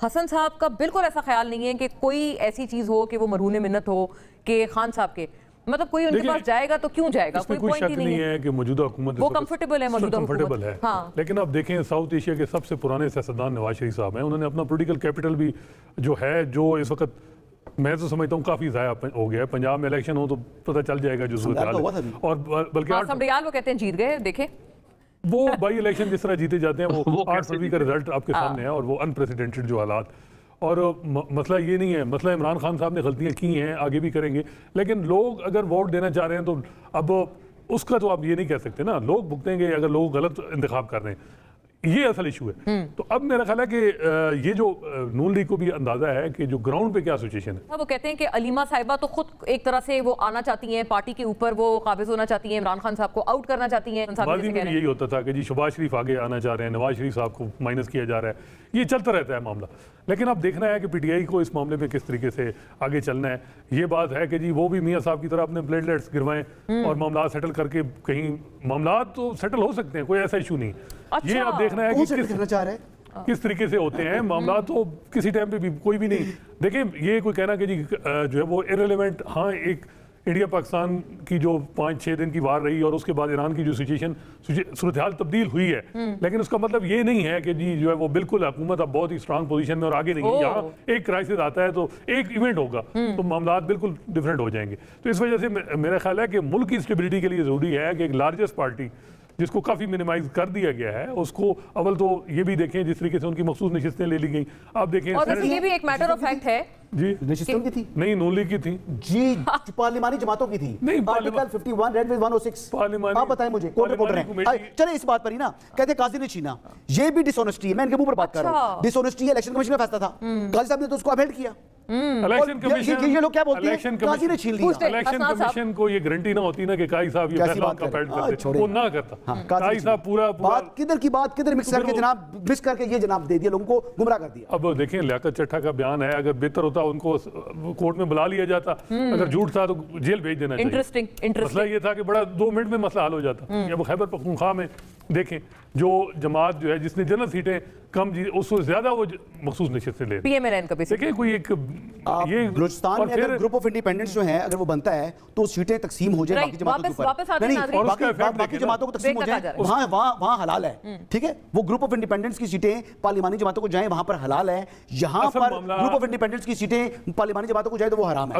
حسن صاحب کا بالکل ایسا خیال نہیں ہے کہ کوئی ایسی چیز ہو کہ وہ مرہون منت ہو کہ خان صاحب کے مطلب کوئی ان کے پاس جائے گا تو کیوں جائے گا؟ کوئی پوائنٹ ہی نہیں ہے کہ موجودہ حکومت وہ کمفرٹیبل ہے، موجودہ حکومت ہے. لیکن اب دیکھیں ساؤتھ ایشیا کے سب سے پرانے سیاستدان نواز شریف صاحب ہیں. انہوں نے اپنا پولیٹیکل کیپٹل بھی جو ہے جو اس وقت میں تو سمجھتا ہوں کافی ضائع ہو گیا ہے. پنجاب میں الیکشن ہو تو پتہ چل جائے گا جو صورتحال ہے. اور بلکہ اسمبلیال وہ کہتے ہیں جیت گئے. دیکھیں وہ بائی الیکشن جس طرح جیتے جاتے ہیں وہ 8 فروری کا رزلٹ آپ کے سامنے ہے اور وہ انپریسیڈنٹڈ جو حالات. اور مسئلہ یہ نہیں ہے، مسئلہ عمران خان صاحب نے غلطیاں کی ہیں، آگے بھی کریں گے، لیکن لوگ اگر ووٹ دینا چاہ رہے ہیں تو اب اس کا تو آپ یہ نہیں کہہ سکتے نا، لوگ بھگتیں گے اگر لوگ غلط انتخاب کر رہے ہیں. یہ اصل ایشو ہے. تو اب میرا خیال ہے کہ یہ جو نون لیگ کو بھی اندازہ ہے کہ جو گراؤنڈ پہ کیا سچویشن ہے. وہ کہتے ہیں کہ علیمہ صاحبہ تو خود ایک طرح سے وہ آنا چاہتی ہیں پارٹی کے اوپر، وہ قابض ہونا چاہتی ہیں، عمران خان صاحب کو آؤٹ کرنا چاہتی ہیں. ماضی میں بھی یہی ہوتا تھا کہ جی شہباز شریف آگے آنا چاہ رہے ہیں، نواز شریف صاحب کو مائنس کیا جا رہا ہے. یہ چلتا رہتا ہے معاملہ. لیکن اب دیکھنا ہے کہ پی ٹی آئی کو اس معاملے میں کس طریقے سے آگے چلنا ہے. یہ بات ہے کہ جی وہ بھی میاں صاحب کی طرح اپنے پلیٹلیٹس گروائیں اور معاملات سیٹل کر کے کہیں معاملات تو سیٹل ہو سکتے ہیں، کوئی ایسا ایشو نہیں. یہ اب دیکھنا ہے کہ کس طریقے سے ہوتے ہیں معاملات. تو کسی ٹائم پہ بھی کوئی بھی نہیں دیکھیں یہ کوئی کہنا کہ جی جو ہے وہ ایرریلیونٹ. ہاں ایک انڈیا پاکستان کی جو 5-6 دن کی وار رہی اور اس کے بعد ایران کی جو صورتحال تبدیل ہوئی ہے، لیکن اس کا مطلب یہ نہیں ہے کہ جی جو ہے وہ بالکل حکومت اب بہت ہی اسٹرانگ پوزیشن میں اور آگے نہیں. یہاں ایک کرائسس آتا ہے تو ایک ایونٹ ہوگا تو معاملات بالکل ڈیفرنٹ ہو جائیں گے. تو اس وجہ سے میرا خیال ہے کہ ملک کی اسٹیبلٹی کے لیے ضروری ہے کہ ایک لارجسٹ پارٹی جس کو کافی منیمائز کر دیا گیا ہے اس کو اول تو یہ بھی دیکھیں جس طریقے سے ان کی مخصوص نشستیں لے لی گئیں. آپ دیکھیں اور یہ بھی ایک میٹر آف فیکٹ ہے جی نشستوں کی تھی نہیں نون لیگ کی تھی جی پارلیمانی جماعتوں کی تھی. نہیں آرٹیکل 51 ریڈ ود 106 آپ بتائیں مجھے کون رپورٹر ہیں. چلیں اس بات پر ہی نا کہتے ہیں قاضی نے چھینا. یہ بھی ڈس آنیسٹی ہے، میں ان کے منہ پر بات کر رہا ہوں. ڈس آنیسٹی ہے، الیکشن کمیشن کا فیصلہ تھا، قاضی صاحب نے تو اس کو اپہیلڈ کیا. یہ لوگ کیا بولتے ہیں قاضی نے چھین لیا. الیکشن کمیشن کو یہ گارنٹی نہ ہوتی نا کہ قاضی صاحب یہ فیصلہ اپہیلڈ کرتے، وہ نہ کرتا. قاضی صاحب پورا بات کدھر کی بات کدھر مکس کر کے جناب مکس کر کے یہ جناب دے دیا، لوگوں کو گمراہ کر دیا. اب دیکھیں لیاقت چٹھا کا بیان ہے، اگر بہتر ہوتا ان کو کورٹ میں بلا لیا جاتا، اگر جھوٹ تھا تو جیل بھیج دینا چاہیے. مسئلہ یہ تھا کہ بڑا 2 منٹ میں مسئلہ حل ہو جاتا. اب خیبر پختونخوا میں دیکھیں جو جماعت جو ہے جس نے جنرل سیٹیں کم اس سے زیادہ وہ مخصوص نشستیں لے پی ایم ایل این کا دیکھیں کوئی ایک یہ بلوچستان میں اگر گروپ آف انڈیپینڈنٹس جو ہیں اگر وہ بنتا ہے تو سیٹیں تقسیم ہو جائیں باقی جماعتوں کے اوپر، باقی جماعتوں کو تقسیم ہو جائیں وہاں حلال ہے. ٹھیک ہے، وہ گروپ آف انڈیپینڈنٹس کی سیٹیں پارلیمانی جماعتوں کو جائیں وہاں پر حلال ہے. یہاں پر گروپ آف انڈیپینڈنٹس کی سیٹیں پارلیمانی جماعتوں کو جائیں تو وہ حرام ہے.